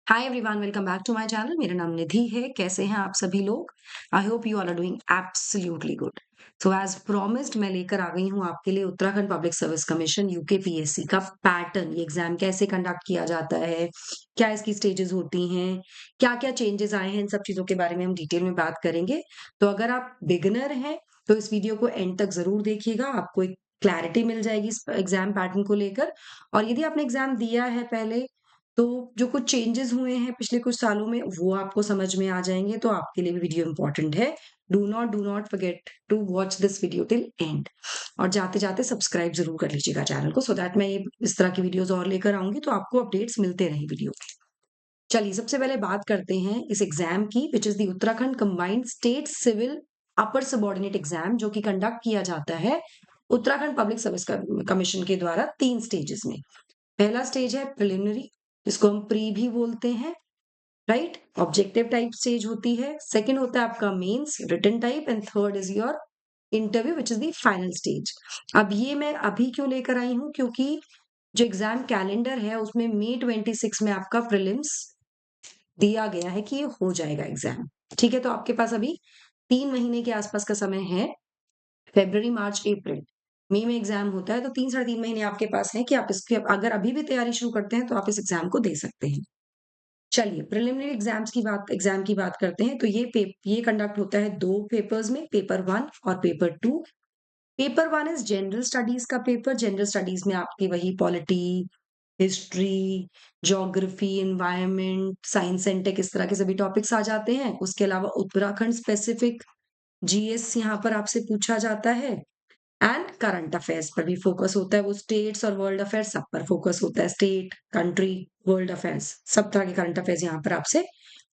Hi everyone, welcome back to my channel. मेरा नाम निधि है। कैसे हैं आप सभी लोग? I hope you all are doing absolutely good. So as promised मैं लेकर आ गई हूँ आपके लिए Uttarakhand public service commission UKPSC का पैटर्न। ये एग्जाम कैसे कंडक्ट किया जाता है, क्या इसकी स्टेजेस होती हैं, क्या क्या चेंजेस आए हैं, इन सब चीजों के बारे में हम डिटेल में बात करेंगे। तो अगर आप बिगिनर हैं तो इस वीडियो को एंड तक जरूर देखिएगा, आपको एक क्लैरिटी मिल जाएगी इस एग्जाम पैटर्न को लेकर। और यदि आपने एग्जाम दिया है पहले, तो जो कुछ चेंजेस हुए हैं पिछले कुछ सालों में वो आपको समझ में आ जाएँगे, तो आपके लिए भी वीडियो इम्पोर्टेंट है। Do not forget to watch this video till end. और जाते-जाते सब्सक्राइब ज़रूर कर लीजिएगा चैनल को, सो दैट मैं ये इस तरह की वीडियोज़ और लेकर आऊँगी तो आपको अपडेट्स मिलते रहें वीडियो के। चलिए सबसे पहले बात करते हैं इस एग्ज़ाम की, which is the Uttarakhand combined state civil upper subordinate exam, जो कि कंडक्ट किया जाता है उत्तराखंड पब्लिक सर्विस कमीशन के द्वारा 3 स्टेजेस में। पहला स्टेज है प्रिलिमिनरी, जिसको हम प्री भी बोलते हैं, राइट? ऑब्जेक्टिव टाइप स्टेज होती है। सेकंड होता है आपका mains written type, and third is your interview which is the final stage. अब ये मैं अभी क्यों लेकर आई हूँ, क्योंकि जो एग्जाम कैलेंडर है उसमें मई 26 में आपका प्रीलिम्स दिया गया है कि ये हो जाएगा एग्जाम। ठीक है, तो आपके पास अभी 3 महीने के आसपास का समय है। फेब्रुअरी, मार्च, अप्रैल, मई में एग्जाम होता है, तो 3 साढ़े 3 महीने आपके पास है कि आप इसकी अगर अभी भी तैयारी शुरू करते हैं तो आप इस एग्जाम को दे सकते हैं। चलिए प्रिलिमिनरी एग्जाम की बात करते हैं। तो ये कंडक्ट होता है 2 पेपर्स में, पेपर 1 और paper 2। Paper 1 is general studies का पेपर। जनरल स्टडीज में आपकी वही polity, history, geography, environment, science and tech, इस तरह के सभी टॉपिक्स आ जाते हैं। उसके अलावा उत्तराखंड स्पेसिफिक जीएस यहाँ पर आपसे पूछा जाता है, एंड करंट अफेयर्स पर भी फोकस होता है। वो स्टेट्स और वर्ल्ड अफेयर्स सब पर फोकस होता है। स्टेट, कंट्री, वर्ल्ड अफेयर्स, सब तरह के करंट अफेयर्स यहाँ पर आपसे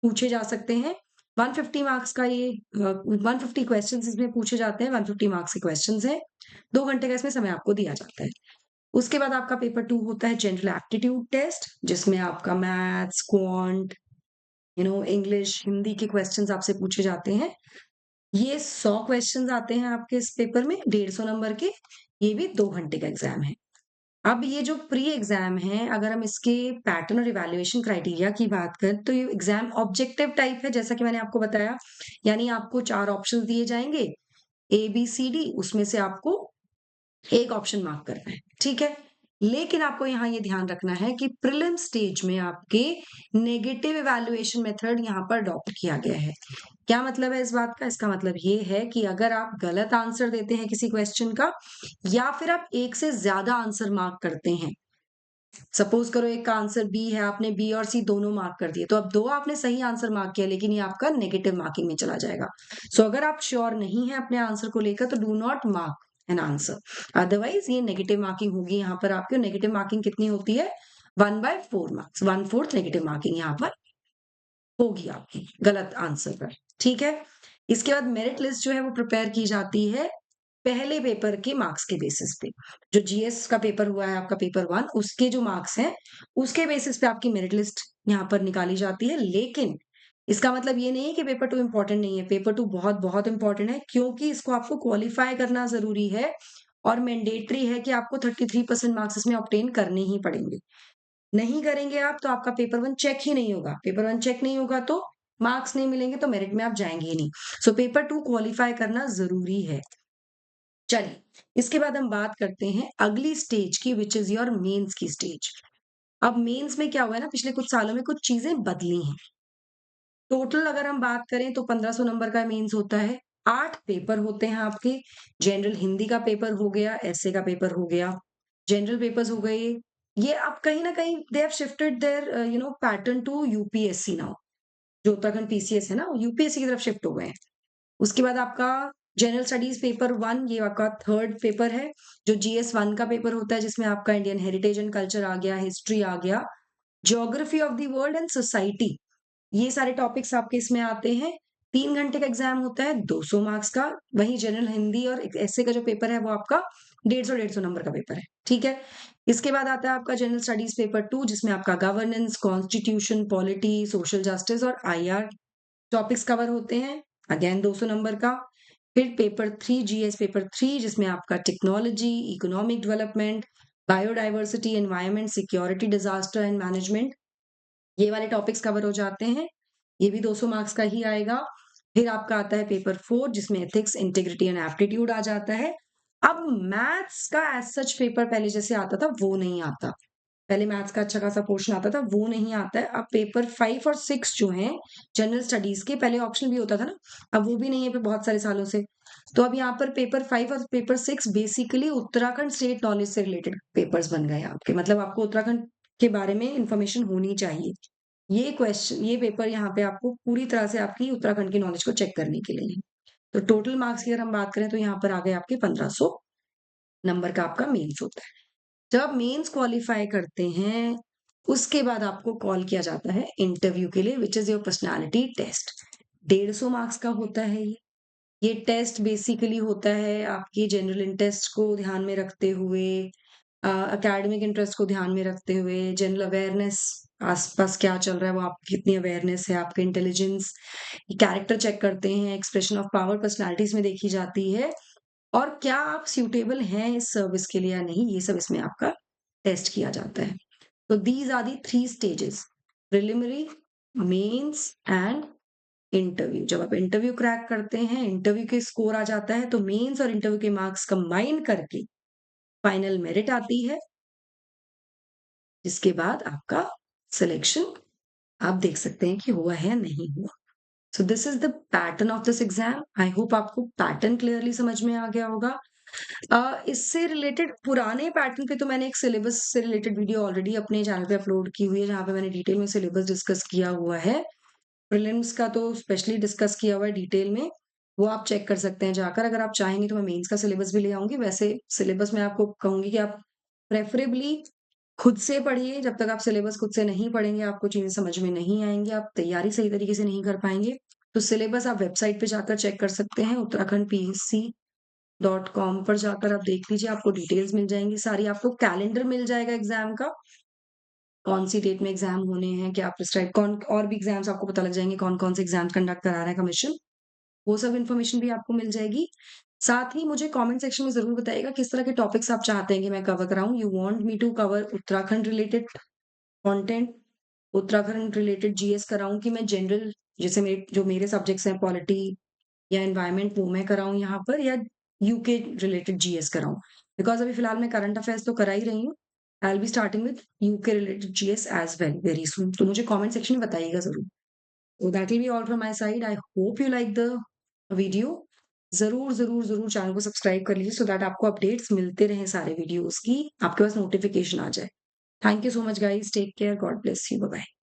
पूछे जा सकते हैं। 150 मार्क्स का ये 150 क्वेश्चंस इसमें पूछे जाते हैं। 150 मार्क्स के क्वेश्चंस हैं। 2 घंटे का इसमें समय आपको दिया जाता है। उसके बाद आपका पेपर 2 होता है जनरल एप्टीट्यूड टेस्ट, जिसमें आपका मैथ्स, क्वांट, इंग्लिश, हिंदी के क्वेश्चंस आपसे पूछे जाते हैं। ये 100 क्वेश्चंस आते हैं आपके इस पेपर में, 150 नंबर के। ये भी 2 घंटे का एग्जाम है। अब ये जो प्री एग्जाम है, अगर हम इसके पैटर्न और इवैल्यूएशन क्राइटेरिया की बात करें, तो ये एग्जाम ऑब्जेक्टिव टाइप है, जैसा कि मैंने आपको बताया। यानी आपको 4 ऑप्शंस दिए जाएंगे, ए बी सी डी, उसमें से आपको एक ऑप्शन मार्क करना है, ठीक है? लेकिन आपको यहाँ ये ध्यान रखना है कि प्रीलिम स्टेज में आपके नेगेटिव इवैल्यूएशन मेथड यहाँ पर अडॉप्ट किया गया है। क्या मतलब है इस बात का? इसका मतलब ये है कि अगर आप गलत आंसर देते हैं किसी क्वेश्चन का, या फिर आप एक से ज्यादा आंसर मार्क करते हैं, सपोज करो एक का आंसर बी है, आपने बी और सी दोनों मार्क कर दिए, तो अब 2 आपने सही आंसर मार्क किया, लेकिन ये आपका नेगेटिव मार्किंग में चला जाएगा। सो अगर आप श्योर नहीं है अपने आंसर को लेकर, तो do not mark an answer, otherwise ये नेगेटिव मार्किंग होगी। यहाँ पर आपकी नेगेटिव मार्किंग कितनी होती है? 1/4 मार्क्स, 1/4 नेगेटिव मार्किंग यहाँ पर होगी आपकी गलत आंसर पर। ठीक है, इसके बाद मेरिट लिस्ट जो है वो प्रिपेयर की जाती है पहले पेपर के मार्क्स के बेसिस पे। जो जीएस का पेपर हुआ है आपका पेपर 1, उसके जो मार्क्स हैं उसके बेसिस पे आपकी मेरिट लिस्ट यहाँ पर निकाली जाती है। लेकिन इसका मतलब ये नहीं है कि पेपर 2 इंपॉर्टेंट नहीं है। पेपर 2 बहुत बहुत इंपॉर्टेंट है, क्योंकि इसको आपको क्वालिफाई करना जरूरी है, और मैंडेटरी है कि आपको 33% मार्क्स इसमें ऑब्टेन करने ही पड़ेंगे। नहीं करेंगे आप तो आपका पेपर 1 चेक ही नहीं होगा। पेपर 1 चेक नहीं होगा तो मार्क्स नहीं मिलेंगे, तो मेरिट में आप जाएंगे ही नहीं। सो पेपर 2 क्वालिफाई करना जरूरी है। चलिए, इसके बाद हम बात करते हैं अगली स्टेज की, विच इज योर मेंस की स्टेज। अब मेंस में क्या हुआ है ना, पिछले कुछ सालों में कुछ चीजें बदली हैं। टोटल अगर हम बात करें तो 1500 नंबर का मेंस होता है। 8 पेपर होते हैं आपके। जनरल हिंदी का पेपर हो गया, एसए का पेपर हो गया, जनरल पेपर्स हो गए। ये अब कहीं ना कहीं they have shifted their pattern to UPSC now. जो उत्तराखंड पीसीएस है ना, यूपीएससी की तरफ शिफ्ट हो गए हैं। उसके बाद आपका जनरल स्टडीज पेपर 1, ये आपका थर्ड पेपर है। जो जीएस 1 का पेपर होता है, जिसमें आपका इंडियन हेरिटेज एंड कल्चर आ गया, हिस्ट्री आ गया, geography of the world and society, ये सारे टॉपिक्स आपके इसमें आते हैं। 3 घंटे का एग्जाम होता है, 200 मार्क्स का। वहीं जनरल हिंदी और ऐसे का जो पेपर है वो आपका 150 नंबर का पेपर है। ठीक है, इसके बाद आता है आपका जनरल स्टडीज पेपर 2, जिसमें आपका governance, constitution, polity, social justice और आईआर टॉपिक्स कवर होते हैं। अगेन 200 नंबर का। फिर पेपर 3, जीएस पेपर 3, जिसमें आपका technology, economic development, biodiversity, environment, security, disaster and management, ये वाले टॉपिक्स कवर हो जाते हैं। ये भी 200 मार्क्स का ही आएगा। फिर आपका आता है पेपर 4 जिसमें एथिक्स, इंटीग्रिटी एंड एप्टीट्यूड आ जाता है। अब मैथ्स का एज़ सच पेपर पहले जैसे आता था वो नहीं आता। पहले मैथ्स का अच्छा खासा पोर्शन आता था, वो नहीं आता है। अब पेपर 5 और 6 जो हैं जनरल स्टडीज़ के, पहले ऑप्शनल भी होता था ना, अब वो भी नहीं है बहुत सारे सालों से। तो अब यहाँ पर पेपर 5 और paper 6 basically Uttarakhand state knowledge से रिलेटेड पेपर्स बन गए आपके। मतलब आपको उत्तराखंड के बारे में इन्फॉर्मेशन होनी चाहिए। ये पेपर यहाँ पे आपको पूरी तरह से आपकी उत्तराखंड की नॉलेज को चेक करने के लिए है। तो टोटल मार्क्स की अगर हम बात करें तो यहाँ पर आ गए आपके 1500 नंबर का आपका मेंस होता है। जब आप मेंस क्वालीफाई करते हैं, उसके बाद आपको कॉल किया जाता है इंटरव्यू के लिए which is your personality test. 150 marks का होता है ये। ये टेस्ट बेसिकली होता है आपकी जनरल इंटरेस्ट को ध्यान में रखते हुए, एकेडमिक इंटरेस्ट को ध्यान में रखते हुए, जनरल अवेयरनेस, आस-पास क्या चल रहा है वो आपकी कितनी अवेयरनेस है, आपका इंटेलिजेंस, कैरेक्टर चेक करते हैं, एक्सप्रेशन ऑफ पावर पर्सनैलिटीज़ में देखी जाती है और क्या आप सूटेबल हैं इस सर्विस के लिए या नहीं, ये सब इसमें आपका टेस्ट किया जाता है। तो these are the 3 stages preliminary, mains and interview. जब आप इंटरव्यू क्रैक करते हैं, इंटरव्यू के स्कोर आ जाता है, तो मेंस और इंटरव्यू के मार्क्स कंबाइन करके फाइनल मेरिट आती है, जिसके बाद आपका सिलेक्शन आप देख सकते हैं कि हुआ है या नहीं हुआ। So this is the pattern of this exam. I hope आपको पैटर्न क्लियरली समझ में आ गया होगा। इससे रिलेटेड पुराने पैटर्न पे तो मैंने एक सिलेबस से रिलेटेड वीडियो ऑलरेडी अपने चैनल पे अपलोड की हुई है, जहाँ पे मैंने डिटेल में सिलेबस डिस्कस किया हुआ है। प्रीलिम्स का तो स्पेशली डिस्कस किया हुआ है डिटेल में, वो आप चेक कर सकते हैं जाकर। अगर आप चाहेंगे तो मैं मेंस का सिलेबस भी ले आऊँगी। वैसे सिलेबस मैं आपको कहूँगी कि आप प्रेफरेबली खुद से पढ़िए, जब तक आप सिलेबस खुद से नहीं पढ़ेंगे, आपको चीज़ें समझ में नहीं आएँगी, आप तैयारी सही तरीके से नहीं कर पाएँगे। तो सिलेबस आप वेबसाइट पे जाकर चेक कर सकते हैं, uttarakhand.psc.com पर जाकर आप देख लीजिए, आपको डिटेल्स मिल जाएँगी सारी। आपको कैलेंडर मिल जाएगा एग्ज़ाम का, कौन-सी डेट में एग्ज़ाम होने हैं, क्या प्रिस्क्राइब कौन और भी एग्ज़ाम्स आपको पता लग जाएँगे, कौन-कौन से एग्ज़ाम्स कंडक्ट करा रहा है कमीशन, वो सब इन्फॉर्मेशन भी आपको मिल जाएगी। साथ ही मुझे कमेंट सेक्शन में ज़रूर बताइएगा किस तरह के टॉपिक्स आप चाहते हैं कि मैं कवर कराऊँ। You want me to cover Uttarakhand related content, Uttarakhand related GS कराऊँ कि मैं जनरल जैसे मेरे सब्जेक्ट्स हैं पॉलिटी या एनवायरनमेंट वो मैं कराऊँ यहाँ पर, या यूके रिलेटेड जीएस कराऊँ? बिकॉज़ अभी फिलहाल मैं करंट अफेयर्स तो करा ही रही हूँ। I will be starting with UK related GS as well very soon. तो मुझे कमेंट सेक्शन में बताइएगा ज़रूर। So that will be all from my side. I hope you like the video. ज़रूर, ज़रूर, ज़रूर चैनल को सब्सक्राइब कर लीजिए सो दैट आपको अपडेट्स मिलते रहें सारे वीडियोज़ की, आपके पास नोटिफ़िकेशन आ जाए। Thank you so much guys, take care, God bless you, bye bye.